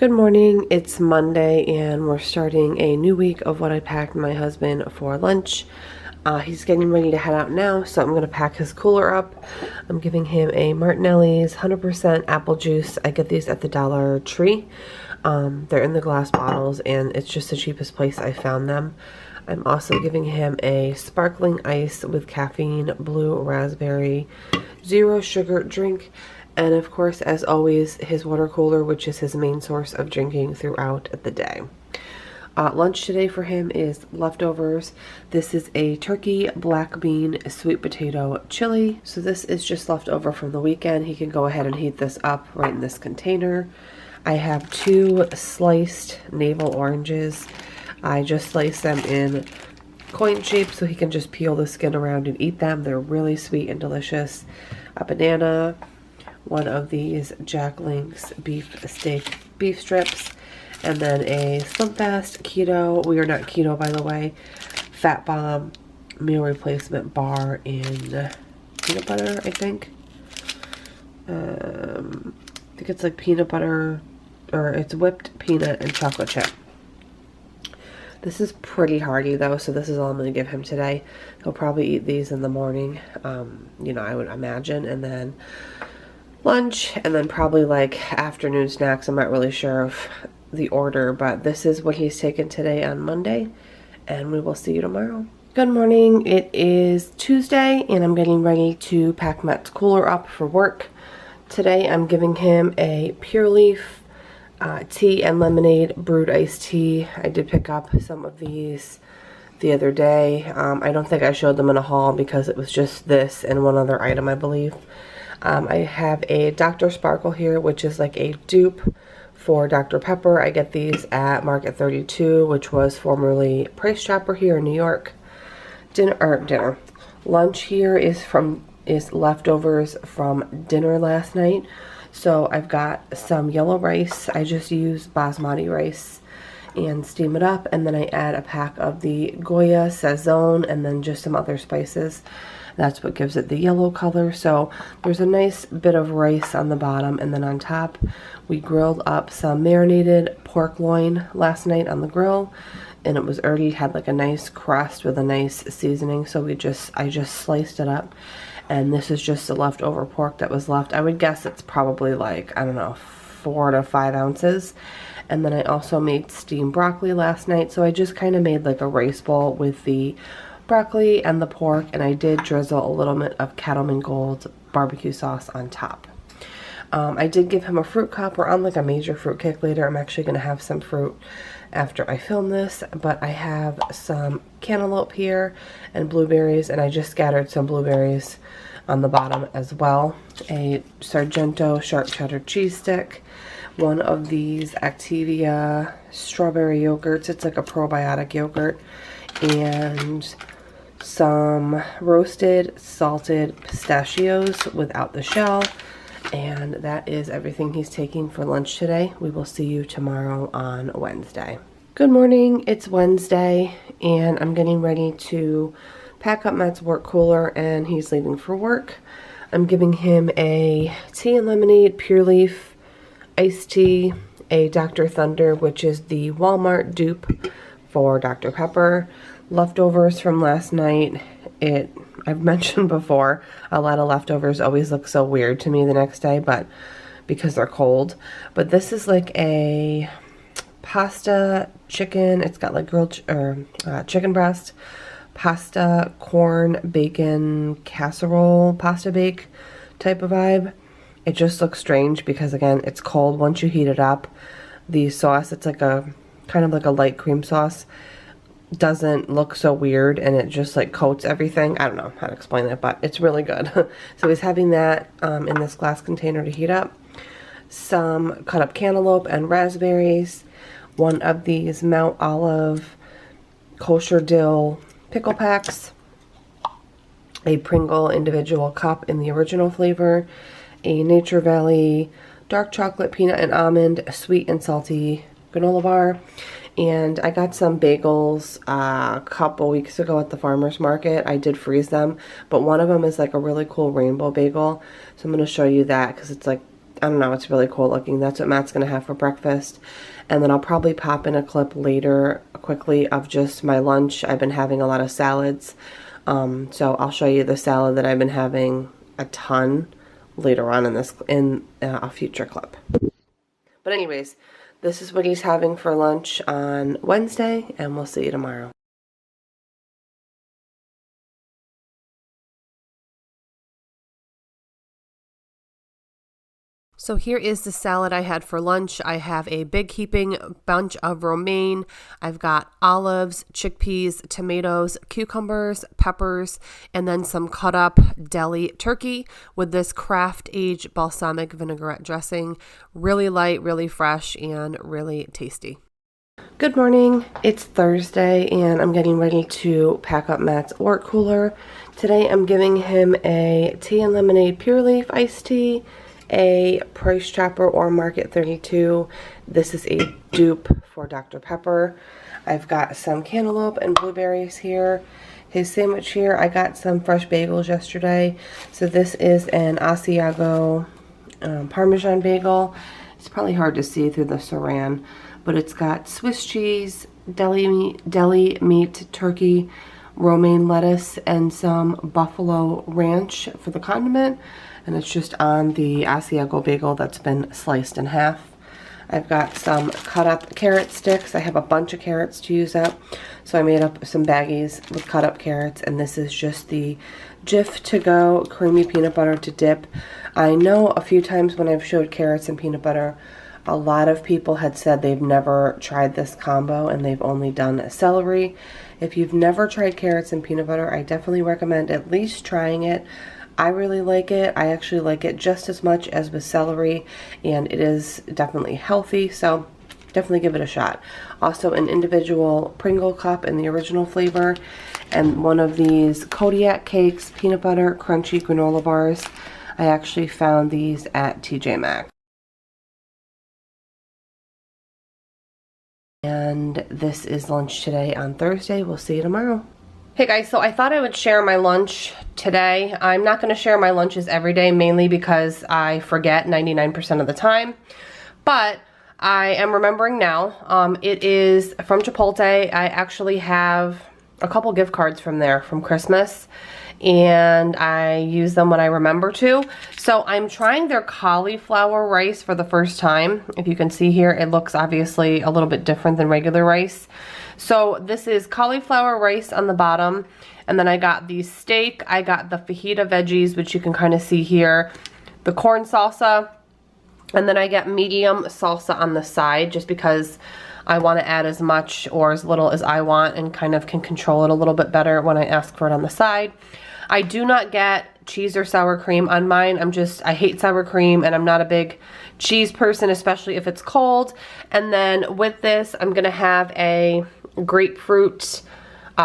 Good morning, it's Monday and we're starting a new week of what I packed my husband for lunch. He's getting ready to head out now, so I'm going to pack his cooler up. I'm giving him a Martinelli's 100% apple juice. I get these at the Dollar Tree. They're in the glass bottles and it's just the cheapest place I found them. I'm also giving him a sparkling ice with caffeine, blue raspberry, zero sugar drink. And of course, as always, his water cooler, which is his main source of drinking throughout the day. Lunch today for him is leftovers. This is a turkey, black bean, sweet potato chili. So this is just leftover from the weekend. He can go ahead and heat this up right in this container. I have 2 sliced navel oranges. I just sliced them in coin shape so he can just peel the skin around and eat them. They're really sweet and delicious. A banana, one of these Jack Link's beef steak beef strips, and then a Slim Fast keto, we are not keto by the way, Fat Bomb meal replacement bar in peanut butter, I think. I think it's like peanut butter, or it's whipped peanut and chocolate chip. This is pretty hearty though, so this is all I'm going to give him today. He'll probably eat these in the morning, you know, I would imagine, and then lunch, and then probably like afternoon snacks. I'm not really sure of the order, but this is what he's taken today on Monday, and we will see you tomorrow. Good morning, it is Tuesday, and I'm getting ready to pack Matt's cooler up for work. Today I'm giving him a Pure Leaf tea and lemonade brewed iced tea. I did pick up some of these the other day. I don't think I showed them in a haul because it was just this and one other item, I believe. I have a Dr. Sparkle here, which is like a dupe for Dr. Pepper. I get these at Market 32, which was formerly Price Chopper here in New York. Lunch here is leftovers from dinner last night. So I've got some yellow rice. I just use basmati rice and steam it up, and then I add a pack of the Goya Sazon and then just some other spices. That's what gives it the yellow color. So there's a nice bit of rice on the bottom, and then on top we grilled up some marinated pork loin last night on the grill, and it was already had like a nice crust with a nice seasoning, so I just sliced it up. And this is just the leftover pork that was left. I would guess it's probably like, I don't know, 4 to 5 ounces. And then I also made steamed broccoli last night, so I just kind of made like a rice bowl with the broccoli and the pork, and I did drizzle a little bit of Cattleman Gold barbecue sauce on top. I did give him a fruit cup. We're on like a major fruit kick later. I'm actually going to have some fruit after I film this, but I have some cantaloupe here and blueberries, and I just scattered some blueberries on the bottom as well. A Sargento sharp cheddar cheese stick, one of these Activia strawberry yogurts. It's like a probiotic yogurt, and some roasted salted pistachios without the shell. And that is everything he's taking for lunch today. We will see you tomorrow on Wednesday. Good morning, it's Wednesday, and I'm getting ready to pack up Matt's work cooler, and he's leaving for work. I'm giving him a tea and lemonade Pure Leaf iced tea, a Dr. Thunder, which is the Walmart dupe for Dr. Pepper, leftovers from last night. I've mentioned before, a lot of leftovers always look so weird to me the next day, but because they're cold. But this is like a pasta chicken. It's got like grilled chicken breast, pasta, corn, bacon, casserole, pasta bake type of vibe. It just looks strange because, again, it's cold. Once you heat it up, the sauce, it's like a kind of like a light cream sauce, doesn't look so weird, and it just like coats everything. I don't know how to explain it, but it's really good. So he's having that in this glass container to heat up. Some cut up cantaloupe and raspberries, one of these Mount Olive kosher dill pickle packs, a Pringle individual cup in the original flavor, a Nature Valley dark chocolate peanut and almond sweet and salty granola bar. And I got some bagels a couple weeks ago at the farmer's market. I did freeze them, but one of them is like a really cool rainbow bagel. So I'm going to show you that because it's like I don't know, it's really cool looking. That's what Matt's going to have for breakfast. And then I'll probably pop in a clip later quickly of just my lunch. I've been having a lot of salads. So I'll show you the salad that I've been having a ton later on in a future clip. But anyways, this is what he's having for lunch on Wednesday, and we'll see you tomorrow. So here is the salad I had for lunch. I have a big heaping bunch of romaine. I've got olives, chickpeas, tomatoes, cucumbers, peppers, and then some cut up deli turkey with this Kraft aged balsamic vinaigrette dressing. Really light, really fresh, and really tasty. Good morning. It's Thursday and I'm getting ready to pack up Matt's work cooler. Today I'm giving him a tea and lemonade pure leaf iced tea, a Price Chopper or Market 32. This is a dupe for Dr. Pepper. I've got some cantaloupe and blueberries here. His sandwich here, I got some fresh bagels yesterday. So this is an Asiago Parmesan bagel. It's probably hard to see through the saran, but it's got Swiss cheese, deli meat, turkey, romaine lettuce, and some buffalo ranch for the condiment. And it's just on the Asiago bagel that's been sliced in half. I've got some cut up carrot sticks. I have a bunch of carrots to use up, so I made up some baggies with cut up carrots, and this is just the Jif to go creamy peanut butter to dip. I know a few times when I've showed carrots and peanut butter, a lot of people had said they've never tried this combo and they've only done celery. If you've never tried carrots and peanut butter, I definitely recommend at least trying it. I really like it. I actually like it just as much as with celery, and it is definitely healthy, so definitely give it a shot. Also an individual Pringle cup in the original flavor, and one of these Kodiak cakes, peanut butter crunchy granola bars. I actually found these at TJ Maxx. And this is lunch today on Thursday. We'll see you tomorrow. Hey guys, so I thought I would share my lunch today. I'm not going to share my lunches every day, mainly because I forget 99% of the time. But I am remembering now. It is from Chipotle. I actually have a couple gift cards from there from Christmas, and I use them when I remember to. So I'm trying their cauliflower rice for the first time. If you can see here, it looks obviously a little bit different than regular rice. So this is cauliflower rice on the bottom, and then I got the steak, I got the fajita veggies, which you can kind of see here, the corn salsa, and then I get medium salsa on the side just because I want to add as much or as little as I want and kind of can control it a little bit better when I ask for it on the side. I do not get cheese or sour cream on mine. I hate sour cream, and I'm not a big cheese person, especially if it's cold. And then with this, I'm going to have a grapefruit,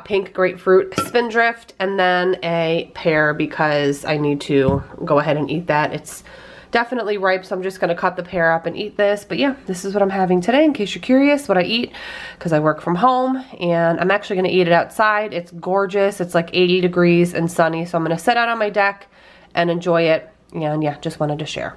pink grapefruit spindrift, and then a pear because I need to go ahead and eat that. It's definitely ripe, so I'm just going to cut the pear up and eat this. But yeah, this is what I'm having today, in case you're curious what I eat, because I work from home, and I'm actually going to eat it outside. It's gorgeous. It's like 80 degrees and sunny, so I'm going to sit out on my deck and enjoy it. And yeah, just wanted to share.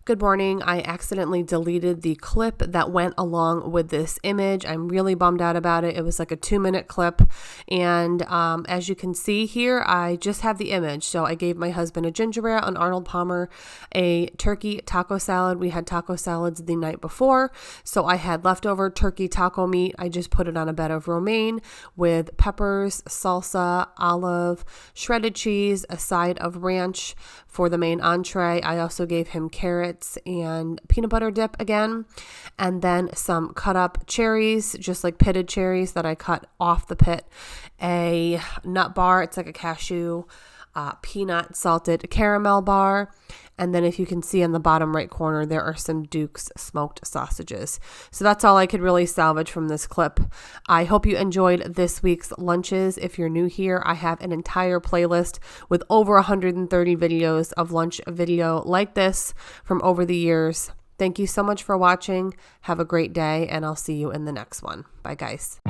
Good morning. I accidentally deleted the clip that went along with this image. I'm really bummed out about it. It was like a 2-minute clip. And as you can see here, I just have the image. So I gave my husband a ginger ale, an Arnold Palmer, a turkey taco salad. We had taco salads the night before. So I had leftover turkey taco meat. I just put it on a bed of romaine with peppers, salsa, olive, shredded cheese, a side of ranch for the main entree. I also gave him carrots and peanut butter dip again, and then some cut up cherries, just like pitted cherries that I cut off the pit, a nut bar, it's like a cashew peanut salted caramel bar, and then if you can see on the bottom right corner, there are some Duke's smoked sausages. So that's all I could really salvage from this clip. I hope you enjoyed this week's lunches. If you're new here, I have an entire playlist with over 130 videos of lunch video like this from over the years. Thank you so much for watching. Have a great day, and I'll see you in the next one. Bye, guys.